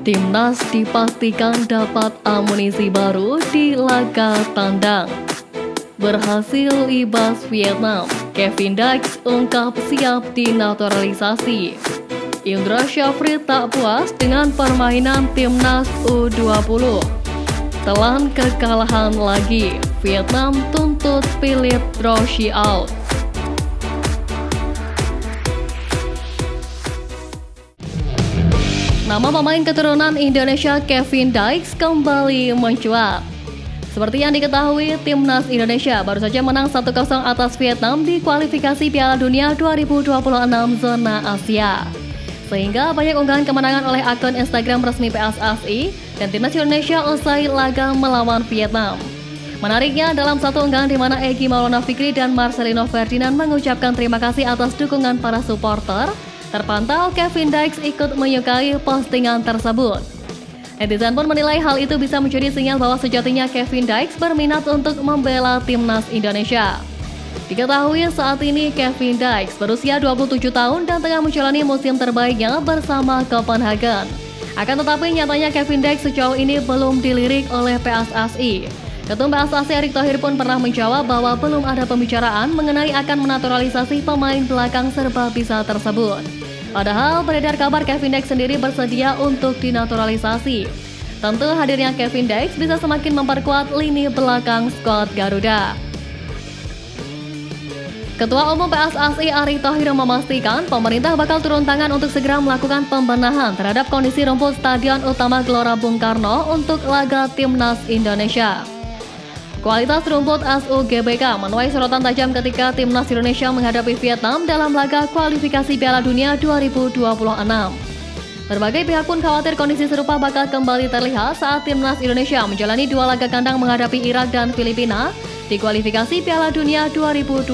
Timnas dipastikan dapat amunisi baru di laga tandang. Berhasil ibas Vietnam, Kevin Dykes ungkap siap dinaturalisasi. Indra Syafri tak puas dengan permainan Timnas U20. Telan kekalahan lagi, Vietnam tuntut Philippe Drochy out. Nama pemain keturunan Indonesia Kevin Dykes kembali mencuat. Seperti yang diketahui, Timnas Indonesia baru saja menang 1-0 atas Vietnam di kualifikasi Piala Dunia 2026 zona Asia. Sehingga banyak unggahan kemenangan oleh akun Instagram resmi PSSI dan Timnas Indonesia usai laga melawan Vietnam. Menariknya, dalam satu unggahan di mana Egy Maulana Fikri dan Marcelino Ferdinand mengucapkan terima kasih atas dukungan para supporter, terpantau Kevin Dykes ikut menyukai postingan tersebut. Netizen pun menilai hal itu bisa menjadi sinyal bahwa sejatinya Kevin Dykes berminat untuk membela Timnas Indonesia. Diketahui saat ini Kevin Dykes berusia 27 tahun dan tengah menjalani musim terbaiknya bersama Copenhagen. Akan tetapi nyatanya Kevin Dykes sejauh ini belum dilirik oleh PSSI. Ketum PSSI Erick Thohir pun pernah menjawab bahwa belum ada pembicaraan mengenai akan menaturalisasi pemain belakang serba bisa tersebut. Padahal beredar kabar Kevin Dykes sendiri bersedia untuk dinaturalisasi. Tentu hadirnya Kevin Dykes bisa semakin memperkuat lini belakang skuad Garuda. Ketua Umum PSSI Erick Thohir memastikan pemerintah bakal turun tangan untuk segera melakukan pembenahan terhadap kondisi rumput Stadion Utama Gelora Bung Karno untuk laga Timnas Indonesia. Kualitas rumput SUGBK menuai sorotan tajam ketika Timnas Indonesia menghadapi Vietnam dalam laga kualifikasi Piala Dunia 2026. Berbagai pihak pun khawatir kondisi serupa bakal kembali terlihat saat Timnas Indonesia menjalani dua laga kandang menghadapi Irak dan Filipina di kualifikasi Piala Dunia 2026.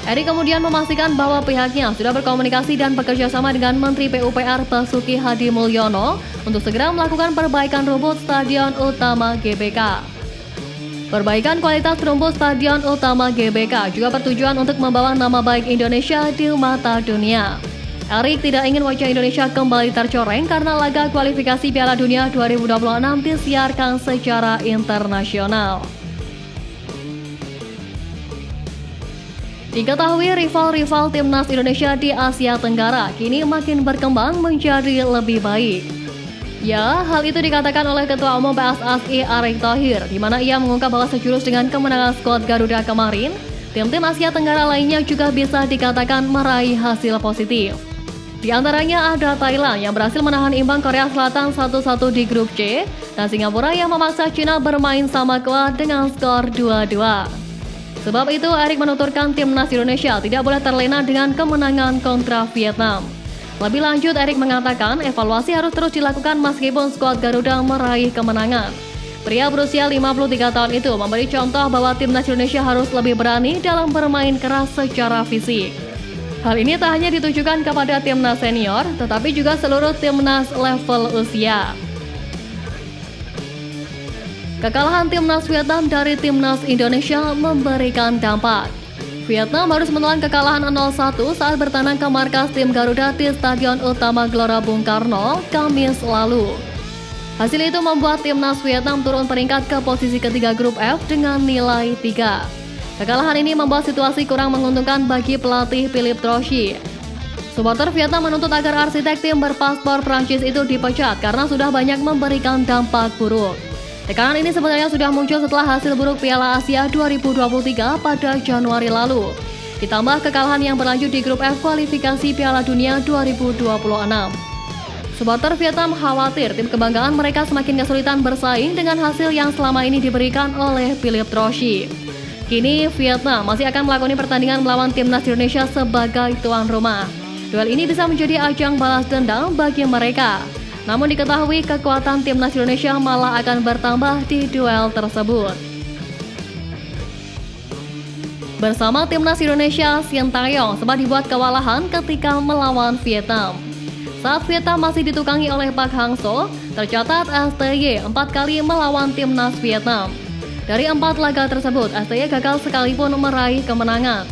Erick kemudian memastikan bahwa pihaknya sudah berkomunikasi dan bekerja sama dengan Menteri PUPR Basuki Hadi Mulyono untuk segera melakukan perbaikan rumput Stadion Utama GBK. Perbaikan kualitas rumput Stadion Utama GBK juga bertujuan untuk membawa nama baik Indonesia di mata dunia. Erick tidak ingin wajah Indonesia kembali tercoreng karena laga kualifikasi Piala Dunia 2026 disiarkan secara internasional. Diketahui rival-rival Timnas Indonesia di Asia Tenggara kini makin berkembang menjadi lebih baik. Ya, hal itu dikatakan oleh Ketua Umum PSSI Erick Thohir, di mana ia mengungkap bahwa sejurus dengan kemenangan skuad Garuda kemarin, tim-tim Asia Tenggara lainnya juga bisa dikatakan meraih hasil positif. Di antaranya ada Thailand yang berhasil menahan imbang Korea Selatan 1-1 di grup C, dan Singapura yang memaksa Cina bermain sama kuat dengan skor 2-2. Sebab itu, Erick menuturkan Timnas Indonesia tidak boleh terlena dengan kemenangan kontra Vietnam. Lebih lanjut, Erick mengatakan evaluasi harus terus dilakukan meskipun skuad Garuda meraih kemenangan. Pria berusia 53 tahun itu memberi contoh bahwa Timnas Indonesia harus lebih berani dalam bermain keras secara fisik. Hal ini tak hanya ditujukan kepada Timnas senior, tetapi juga seluruh Timnas level usia. Kekalahan Timnas Vietnam dari Timnas Indonesia memberikan dampak. Vietnam harus menelan kekalahan 0-1 saat bertandang ke markas tim Garuda di Stadion Utama Gelora Bung Karno, Kamis lalu. Hasil itu membuat Timnas Vietnam turun peringkat ke posisi ketiga grup F dengan nilai 3. Kekalahan ini membuat situasi kurang menguntungkan bagi pelatih Philippe Drochy. Supporter Vietnam menuntut agar arsitek tim berpaspor Prancis itu dipecat karena sudah banyak memberikan dampak buruk. Tekanan ini sebenarnya sudah muncul setelah hasil buruk Piala Asia 2023 pada Januari lalu. Ditambah kekalahan yang berlanjut di grup F kualifikasi Piala Dunia 2026. Supporter Vietnam khawatir tim kebanggaan mereka semakin kesulitan bersaing dengan hasil yang selama ini diberikan oleh Philippe Drochy. Kini Vietnam masih akan melakoni pertandingan melawan Timnas Indonesia sebagai tuan rumah. Duel ini bisa menjadi ajang balas dendam bagi mereka. Namun diketahui kekuatan Timnas Indonesia malah akan bertambah di duel tersebut. Bersama Timnas Indonesia, Sintayong sempat dibuat kewalahan ketika melawan Vietnam. Saat Vietnam masih ditukangi oleh Park Hang-seo, tercatat STY 4 kali melawan Timnas Vietnam. Dari 4 laga tersebut, STY gagal sekalipun meraih kemenangan.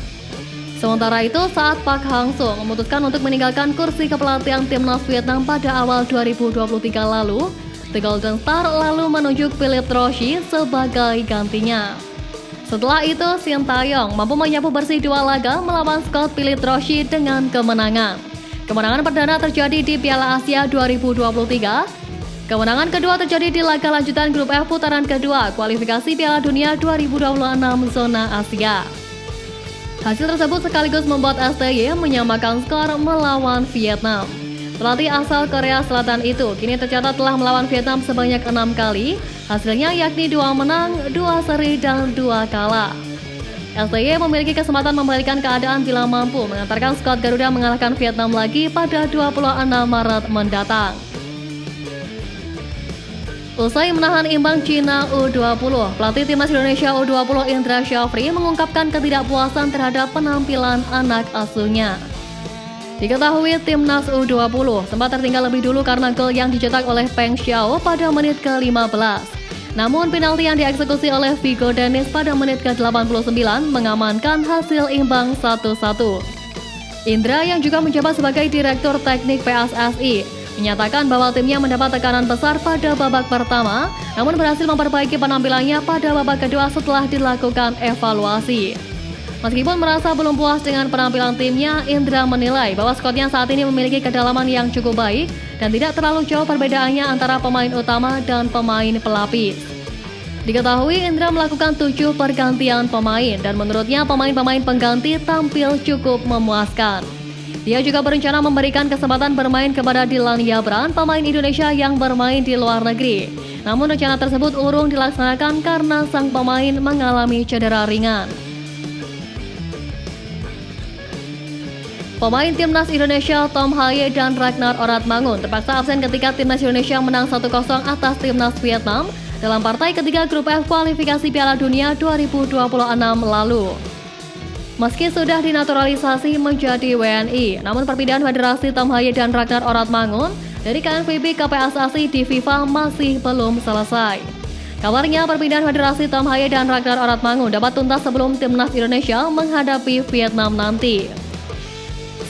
Sementara itu, saat Park Hang-seo memutuskan untuk meninggalkan kursi kepelatihan timnas Vietnam pada awal 2023 lalu, The Golden Star lalu menunjuk Philip Troche sebagai gantinya. Setelah itu, Shin Tae-yong mampu menyapu bersih 2 laga melawan Scott Philip Troche dengan kemenangan. Kemenangan perdana terjadi di Piala Asia 2023. Kemenangan kedua terjadi di laga lanjutan grup F putaran kedua kualifikasi Piala Dunia 2026 zona Asia. Hasil tersebut sekaligus membuat STY menyamakan skor melawan Vietnam. Pelatih asal Korea Selatan itu kini tercatat telah melawan Vietnam sebanyak 6 kali, hasilnya yakni 2 menang, 2 seri, dan 2 kalah. STY memiliki kesempatan membalikan keadaan bila mampu mengantarkan skuad Garuda mengalahkan Vietnam lagi pada 26 Maret mendatang. Usai menahan imbang Cina U20, pelatih timnas Indonesia U20 Indra Syafri mengungkapkan ketidakpuasan terhadap penampilan anak asuhnya. Diketahui timnas U20 sempat tertinggal lebih dulu karena gol yang dicetak oleh Peng Xiao pada menit ke-15. Namun penalti yang dieksekusi oleh Vigo Dennis pada menit ke-89 mengamankan hasil imbang 1-1. Indra yang juga menjabat sebagai Direktur Teknik PSSI menyatakan bahwa timnya mendapat tekanan besar pada babak pertama, namun berhasil memperbaiki penampilannya pada babak kedua setelah dilakukan evaluasi. Meskipun merasa belum puas dengan penampilan timnya, Indra menilai bahwa skuadnya saat ini memiliki kedalaman yang cukup baik dan tidak terlalu jauh perbedaannya antara pemain utama dan pemain pelapis. Diketahui Indra melakukan 7 pergantian pemain dan menurutnya pemain-pemain pengganti tampil cukup memuaskan. Dia juga berencana memberikan kesempatan bermain kepada Dylan Yabran, pemain Indonesia yang bermain di luar negeri. Namun rencana tersebut urung dilaksanakan karena sang pemain mengalami cedera ringan. Pemain timnas Indonesia Tom Haye dan Ragnar Oratmangun terpaksa absen ketika timnas Indonesia menang 1-0 atas timnas Vietnam dalam partai ketiga grup F kualifikasi Piala Dunia 2026 lalu. Meski sudah dinaturalisasi menjadi WNI, namun perpindahan federasi Tom Haye dan Ragnar Oratmangun dari KNVB ke PSSI di FIFA masih belum selesai. Kabarnya perpindahan federasi Tom Haye dan Ragnar Oratmangun dapat tuntas sebelum timnas Indonesia menghadapi Vietnam nanti.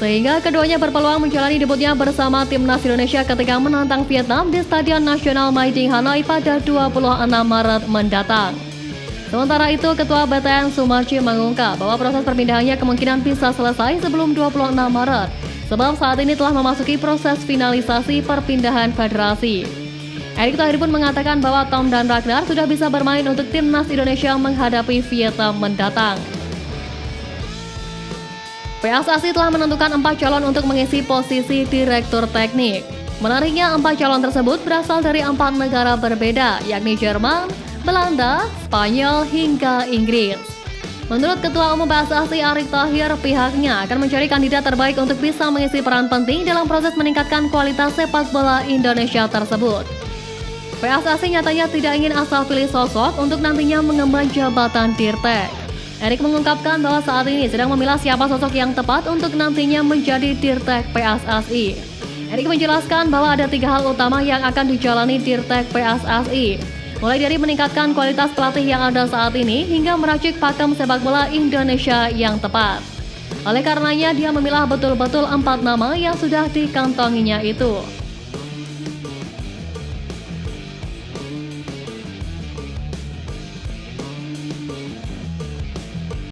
Sehingga keduanya berpeluang menjalani debutnya bersama timnas Indonesia ketika menantang Vietnam di Stadion Nasional Mai Ding Hanoi pada 26 Maret mendatang. Sementara itu, Ketua BTN Sumarji mengungkap bahwa proses perpindahannya kemungkinan bisa selesai sebelum 26 Maret, sebab saat ini telah memasuki proses finalisasi perpindahan federasi. Erick Thohir pun mengatakan bahwa Tom dan Ragnar sudah bisa bermain untuk timnas Indonesia menghadapi Vietnam mendatang. PSSI telah menentukan 4 calon untuk mengisi posisi Direktur Teknik. Menariknya, 4 calon tersebut berasal dari 4 negara berbeda, yakni Jerman, Belanda, Spanyol, hingga Inggris. Menurut Ketua Umum PSSI Erick Thohir, pihaknya akan mencari kandidat terbaik untuk bisa mengisi peran penting dalam proses meningkatkan kualitas sepak bola Indonesia tersebut. PSSI nyatanya tidak ingin asal pilih sosok untuk nantinya mengemban jabatan Dirtek. Erick mengungkapkan bahwa saat ini sedang memilah siapa sosok yang tepat untuk nantinya menjadi Dirtek PSSI. Erick menjelaskan bahwa ada 3 hal utama yang akan dijalani Dirtek PSSI. Mulai dari meningkatkan kualitas pelatih yang ada saat ini hingga meracik pakem sepak bola Indonesia yang tepat. Oleh karenanya dia memilah betul-betul 4 nama yang sudah dikantonginya itu.